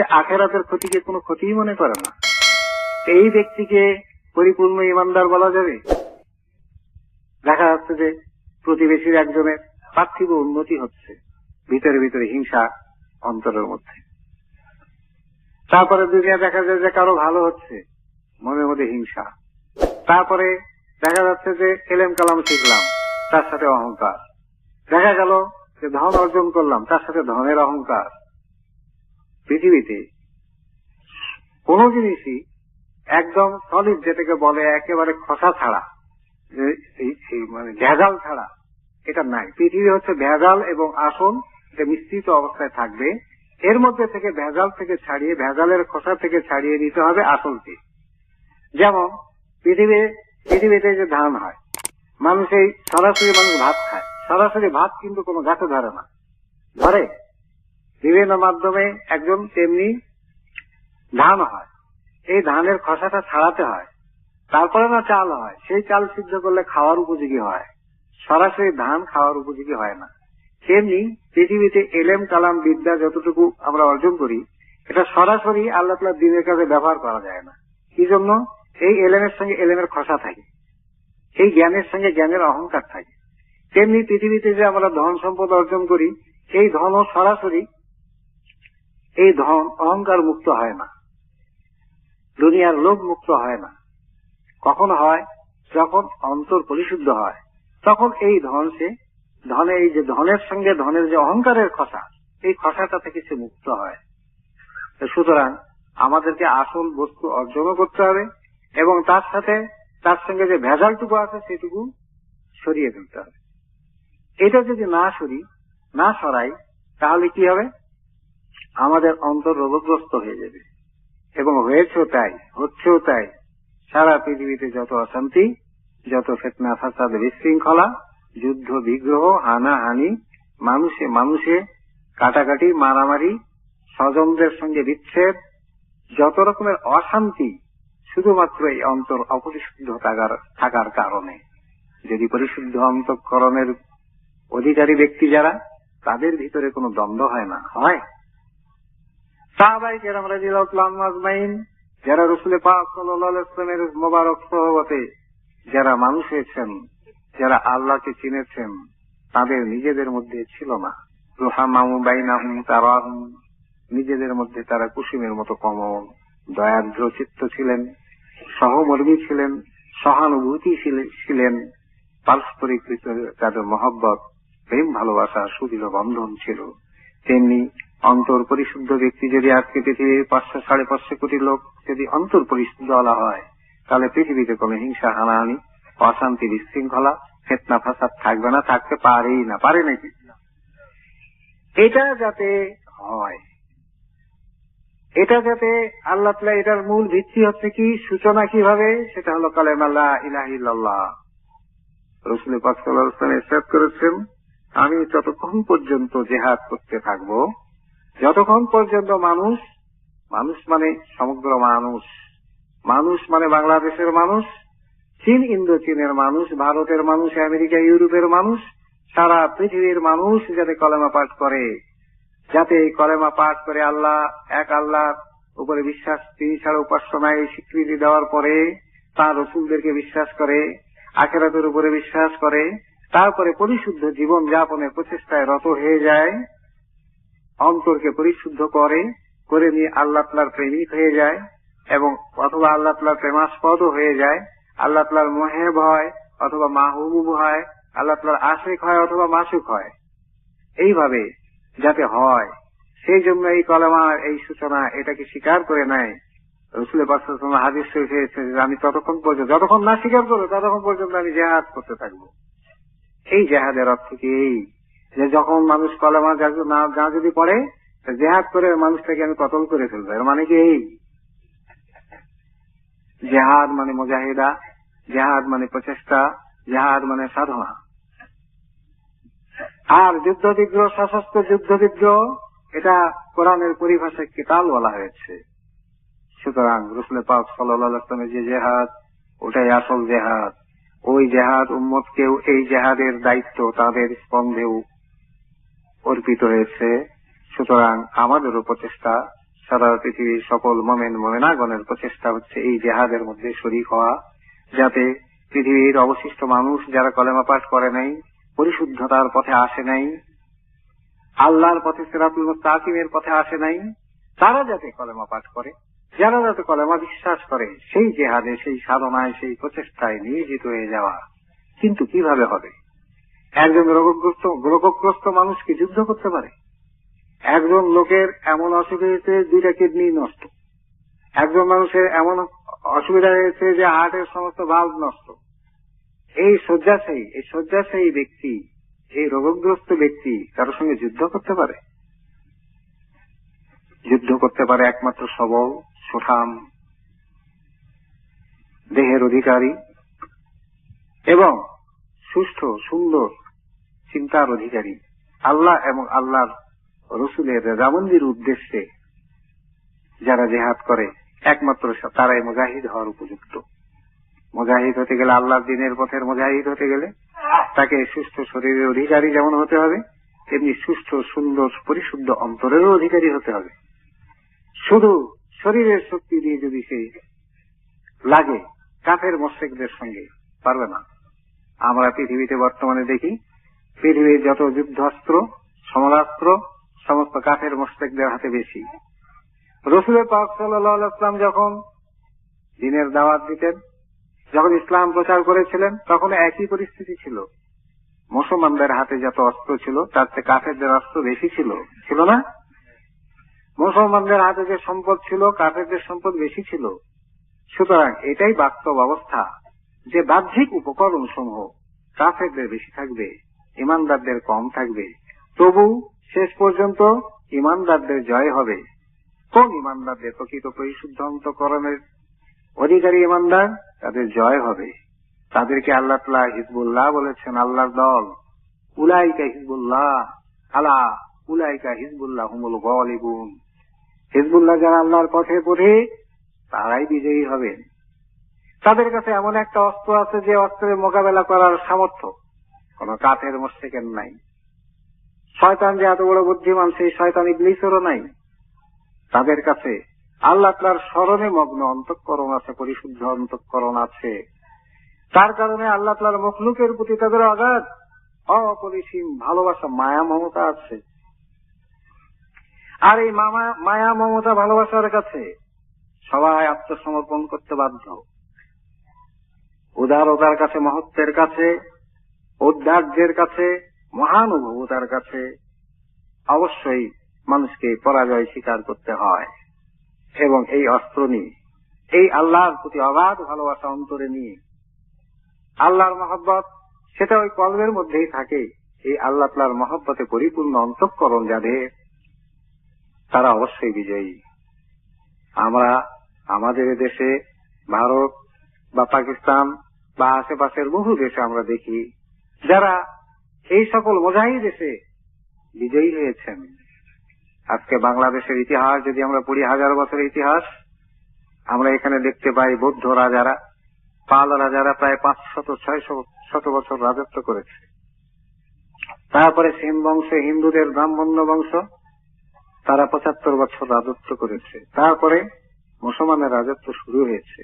সে আখেরাতের ক্ষতিকে কোনো ক্ষতিই মনে করে না। এই ব্যক্তিকে পরিপূর্ণ ইমানদার বলা যাবে? দেখা যাচ্ছে যে প্রতিবেশীর একজনের পার্থিব উন্নতি হচ্ছে, ভিতরে ভিতরে হিংসা অন্তরের মধ্যে। তারপরে দুনিয়া দেখা যায় যে কারো ভালো হচ্ছে, মনের মধ্যে হিংসা। তারপরে দেখা যাচ্ছে যে এলেম কালাম শিখলাম, তার সাথে অহংকার। দেখা গেল যে ধন অর্জন করলাম, তার সাথে ধনের অহংকার। পৃথিবীতে কোন জিনিসই একদম সলিড, যেটাকে বলে একেবারে খসা ছাড়া, মানে ভেজাল ছাড়া, এটা নাই। পৃথিবী হচ্ছে ভেজাল এবং আসল, এটা মিশ্রিত অবস্থায় থাকবে। এর মধ্যে থেকে ভেজাল থেকে ছাড়িয়ে, ভেজালের খোসা থেকে ছাড়িয়ে নিতে হবে আসলটি। যেমন পৃথিবীতে যে ধান হয়, মানুষ এই সরাসরি মানুষ ভাত খায়, সরাসরি ভাত কিন্তু কোনো গাছে ধরে না, ধরে বিভিন্ন মাধ্যমে একজন তেমনি ধান হয়। এই ধানের খোসাটা ছাড়াতে হয়, তারপরে না চাল হয়। সেই চাল সিদ্ধ করলে খাওয়ার উপযোগী হয়, সরাসরি ধান খাওয়ার উপযোগী হয় না। তেমনি পৃথিবীতে এলেম কালাম বিদ্যা যতটুকু আমরা অর্জন করি, এটা সরাসরি আল্লাহ তাআলার দ্বীনের কাজে ব্যবহার করা যায় না। কি জন্য? এই এলেমের সঙ্গে এলেমের খোসা থাকে, এই জ্ঞানের সঙ্গে জ্ঞানের অহংকার থাকে। তেমনি পৃথিবীতে যে আমরা ধন সম্পদ অর্জন করি, এই ধনও সরাসরি এই ধন অহংকার মুক্ত হয় না, দুনিয়ার লোভ মুক্ত হয় না। কখন হয়? যখন অন্তর পরিশুদ্ধ হয়, তখন এই এই যে ধনের সঙ্গে ধনের যে অহংকারের খসা, এই খসাটা থেকে সে মুক্ত হয়। সুতরাং আমাদেরকে আসল বস্তু অর্জনও করতে হবে এবং তার সঙ্গে যে ভেজালটুকু আছে সেটুকু সরিয়ে ফেলতে হবে। এটা যদি না সরাই, তাহলে কি হবে? আমাদের অন্তর রোগগ্রস্ত হয়ে যাবে এবং হচ্ছেও তাই। সারা পৃথিবীতে যত অশান্তি, যত ফিতনা ফাসাদ, বিশৃঙ্খলা, যুদ্ধ বিগ্রহ, হানাহানি, মানুষে কাটাকাটি, মারামারি, স্বজনদের সঙ্গে বিচ্ছেদ, যত রকমের অশান্তি, শুধুমাত্র এই অন্তর অপরিশুদ্ধ থাকার কারণে। যদি পরিশুদ্ধ অন্তঃকরণের অধিকারী ব্যক্তি যারা, তাদের ভিতরে কোনো দ্বন্দ্ব হয় না। সাহাবায়ে কেরাম রাদিয়াল্লাহু আনহুম আজমাইন, যারা রাসূল পাক সাল্লাল্লাহু আলাইহি ওয়াসাল্লামের মোবারক সহবতে যারা মানুষ হয়েছেন, যারা আল্লাহকে চিনেছেন, তাদের নিজেদের মধ্যে ছিল না রুহামাউ বাইনাহুম তারাহুম, নিজেদের মধ্যে তারা কুসুমের মতো কোমল, দয়ার্দ্র চিত্ত ছিলেন, সহমর্মী ছিলেন, সহানুভূতি ছিলেন, পারস্পরিক তাদের মহব্বত, প্রেম, ভালোবাসা, সুদৃঢ় বন্ধন ছিল। তেমনি অন্তর পরিশুদ্ধ ব্যক্তি যদি আজকে পৃথিবীর 500-550 কোটি লোক যদি অন্তর পরিশুদ্ধ বলা হয়, তাহলে পৃথিবীতে কোনো হিংসা, হানাহানি, অশান্তি, বিশৃঙ্খলা, ফিতনা ফাসাদ থাকবে না, থাকতে পারেই না। পারে নাকি? এটা যাতে হয়, আল্লাহ তাআলা, এটার মূল ভিত্তি হচ্ছে কি, সূচনা কিভাবে? সেটা হলো কালেমা লা ইলাহা ইল্লাল্লাহ। রাসূল পাক সাল্লাল্লাহু আলাইহি ওয়াসাল্লাম ইরশাদ করেছেন, আমি ততক্ষণ পর্যন্ত জিহাদ করতে থাকবো যতক্ষণ পর্যন্ত মানুষ মানে সমগ্র মানুষ মানে বাংলাদেশের মানুষ, চীন ইন্দোচীনের মানুষ, ভারতের মানুষ, আমেরিকা ইউরোপের মানুষ, সারা পৃথিবীর মানুষ যাতে কলেমা পাঠ করে, যাতে কলেমা পাঠ করে এক আল্লাহর উপরে বিশ্বাস, তিনি ছাড়া উপাস্য নাই স্বীকৃতি দেওয়ার পরে তার রসুলদেরকে বিশ্বাস করে, আখিরাতের উপরে বিশ্বাস করে, তারপরে পরিশুদ্ধ জীবন যাপনের প্রচেষ্টায় রত হয়ে যায়, অন্তরকে পরিশুদ্ধ করে নিয়ে আল্লাহ তাআলার প্রেমিক হয়ে যায়, এবং অথবা আল্লাহ তাআলার প্রেমাস্পদ হয়ে যায়, আল্লাহ তাআলার মুহিব হয় অথবা মাহবুব হয়, আল্লাহ তাআলার আশিক হয় অথবা মাসুক হয়। এইভাবে যাতে হয়, সেই জন্য এই কলেমার এই সূচনা এটাকে স্বীকার করে নেয়। রাসূল পাক সাল্লাল্লাহু আলাইহি ওয়াসাল্লাম হাদিস শরীফে এসেছে যে আমি যতক্ষণ না স্বীকার করবো ততক্ষণ পর্যন্ত আমি জিহাদ করতে থাকবো। এই জিহাদের অর্থ কি? এই যে যখন মানুষ কলেমা না যদি পড়ে, জিহাদ করে মানুষটাকে আমি কতল করে ফেলবো, এর মানে কি? এই জিহাদ মানে মুজাহিদা, জিহাদ মানে প্রচেষ্টা, জিহাদ মানে সাধনা। আর যুদ্ধ বিগ্রহ, সশস্ত্র যুদ্ধ বিগ্রহ, এটা কোরআনের পরিভাষায় কিতাল বলা হয়েছে। সুতরাং রাসূল পাক সাল্লাল্লাহু আলাইহি ওয়াসাল্লামের যে জিহাদ, ওটাই আসল জিহাদ। ওই জিহাদ উম্মতকেও এই জিহাদের দায়িত্ব তাদের স্পন্ধেও অর্পিত হয়েছে। সুতরাং আমাদেরও প্রচেষ্টা সারা পৃথিবীর সকল মোমেন মোমেনাগণের প্রচেষ্টা হচ্ছে এই জেহাদের মধ্যে শরীক হওয়া, যাতে পৃথিবীর অবশিষ্ট মানুষ যারা কলেমা পাঠ করে নাই, পরিশুদ্ধতার পথে আসে নাই, আল্লাহর পথে সিরাতুল মুস্তাকিমের পথে আসে নাই, তারা যাতে কলেমা পাঠ করে, যারা যাতে কলেমা বিশ্বাস করে, সেই জেহাদে, সেই সাধনায়, সেই প্রচেষ্টায় নিয়োজিত হয়ে যাওয়া। কিন্তু কিভাবে হবে? একজন রোগগ্রস্ত মানুষ কি যুদ্ধ করতে পারে? একজন লোকের এমন অসুবিধা হয়েছে 2টা কিডনি নষ্ট, একজন মানুষের এমন অসুবিধা হয়েছে যে হার্টের সমস্ত ভালভ নষ্ট, এই শয্যাশায়ী ব্যক্তি, এই রোগগ্রস্ত ব্যক্তি কারোর সঙ্গে যুদ্ধ করতে পারে? যুদ্ধ করতে পারে একমাত্র সবল, সুঠাম দেহের অধিকারী এবং সুষ্ঠ সুন্দর চিন্তার অধিকারী, আল্লাহ এবং আল্লাহর রসুলের রেজামন্দির উদ্দেশ্যে যারা জেহাদ করে, একমাত্র তারাই মুজাহিদ হওয়ার উপযুক্ত। মুজাহিদ হতে গেলে, আল্লাহর দ্বীনের পথের মুজাহিদ হতে গেলে তাকে সুস্থ শরীরের অধিকারী যেমন হতে হবে, তেমনি সুস্থ সুন্দর পরিশুদ্ধ অন্তরেরও অধিকারী হতে হবে। শুধু শরীরের শক্তি দিয়ে যদি সে লাগে কাফের মুশরিকদের সঙ্গে, পারবে না। আমরা পৃথিবীতে বর্তমানে দেখি, পৃথিবীর যত যুদ্ধাস্ত্র, সমরাস্ত্র সমস্ত কাফের মুশরিকদের হাতে বেশি। রাসূল পাক সাল্লাল্লাহু আলাইহি ওয়াসাল্লাম যখন দ্বীনের দাওয়াত দিতেন, যখন ইসলাম প্রচার করেছিলেন, তখন একই পরিস্থিতি ছিল। মুসলমানদের হাতে যত অস্ত্র ছিল তার চেয়ে কাফেরদের অস্ত্র বেশি ছিল, ছিল না? মুসলমানদের হাতে যে সম্পদ ছিল, কাফেরদের সম্পদ বেশি ছিল। সুতরাং এটাই বাস্তব অবস্থা যে বাহ্যিক উপকরণ সমূহ কাফেরদের বেশি থাকবে, ইমানদারদের কম থাকবে, তবু শেষ পর্যন্ত ইমানদারদের জয় হবে। কোন ইমানদারদের? প্রকৃত পরিশুদ্ধ অন্তঃকরণের অধিকারী ইমানদার, তাদের জয় হবে। তাদেরকে আল্লাহ তাআলা হিজবুল্লাহ বলেছেন, আল্লাহর দল। উলাইকা হিজবুল্লাহ, আলা উলাইকা হিজবুল্লাহ হুমুল গালিবুন। হিজবুল্লাহ যারা আল্লাহর পথে পথে, তারাই বিজয়ী হবেন। তাদের কাছে এমন একটা অস্ত্র আছে যে অস্ত্রের মোকাবেলা করার সামর্থ্য কোন কাফের মুশরিকের নাই। শয়তান যে এত বড় বুদ্ধিমান, সেই শয়তান ইবলীসেরও নাই। তাদের কাছে আল্লাহ তাআলার স্মরণে মগ্ন অন্তঃকরণ আছে, পরিশুদ্ধ অন্তঃকরণ আছে। তার কারণে আল্লাহ তাআলার মখলুকের প্রতি তাদের অগাধ অপরিসীম ভালোবাসা, মায়া মমতা আছে। আর এই মায়া মমতা ভালোবাসার কাছে সবাই আত্মসমর্পণ করতে বাধ্য। উদারতার কাছে, মহত্বের কাছে, ঔদার্যের কাছে, মহানুভবতার কাছে অবশ্যই মানুষকে পরাজয় স্বীকার করতে হয়। এবং এই অস্ত্র নিয়ে, এই আল্লাহর প্রতি অগাধ ভালোবাসা অন্তরে নিয়ে, আল্লাহর মহব্বত সেটা ওই কলবের মধ্যেই থাকে। এই আল্লাহ তাআলার মহব্বতে পরিপূর্ণ অন্তঃকরণ যাদের, তারা অবশ্যই বিজয়ী। আমরা আমাদের দেশে, ভারত বা পাকিস্তান বা আশেপাশের বহু দেশে আমরা দেখি যারা এই সকল মুজাহিদ এসে বিজয়ী হয়েছেন। আজকে বাংলাদেশের ইতিহাস যদি আমরা পড়ি, 1000 বছরের ইতিহাস, আমরা এখানে দেখতে পাই বৌদ্ধ রাজারা, পাল রাজারা প্রায় 500-600 বছর রাজত্ব করেছে। তারপরে সেন বংশ, হিন্দুদের ব্রাহ্মণ্য বংশ, তারা 75 বছর রাজত্ব করেছে। তারপরে মুসলমানের রাজত্ব শুরু হয়েছে।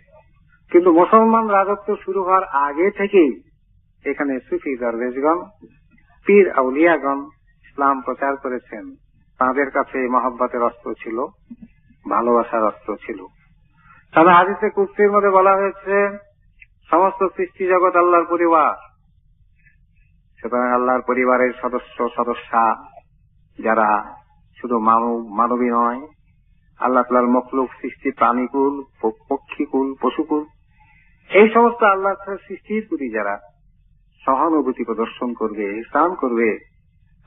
কিন্তু মুসলমান রাজত্ব শুরু হওয়ার আগে থেকেই এখানে সুফি দরবেশগণ, পীর আউলিয়াগণ ইসলাম প্রচার করেছেন। তাদের কাছে মহব্বতের অস্ত্র ছিল, ভালোবাসার অস্ত্র ছিল। তাহলে হাদিসে কুদসির মধ্যে বলা হয়েছে, সমস্ত সৃষ্টি জগৎ আল্লাহর পরিবার। সুতরাং আল্লাহর পরিবারের সদস্যা যারা শুধু মানবী নয়, আল্লাহ তাআলার মখলুক সৃষ্টি, প্রাণীকুল, পক্ষীকুল, পশুকুল, এই সমস্ত আল্লাহ তাআলার সৃষ্টির প্রতি যারা সহানুভূতি প্রদর্শন করবে, ইহসান করবে,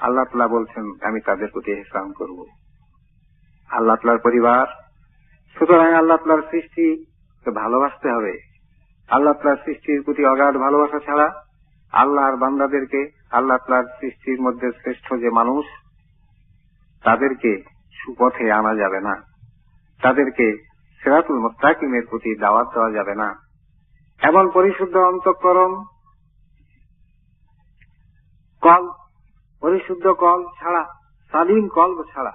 আল্লাহ তাআলা বলছেন আমি তাদের প্রতি ইহসান করব। আল্লাহ তাআলার পরিবার, সুতরাং আল্লাহ তাআলার সৃষ্টিকে ভালোবাসতে হবে। আল্লাহ তাআলার সৃষ্টির প্রতি অগাধ ভালোবাসা ছাড়া আল্লাহর বান্দাদেরকে, আল্লাহ তাআলার সৃষ্টির মধ্যে শ্রেষ্ঠ যে মানুষ, তাদেরকে সুপথে আনা যাবে না, তাদেরকে সিরাতুল মুস্তাকিমের প্রতি দাওয়াত দেওয়া যাবে না। এমন পরিশুদ্ধ অন্তঃকরণ, পরিশুদ্ধ কল ছাড়া, সালিম কলব ছাড়া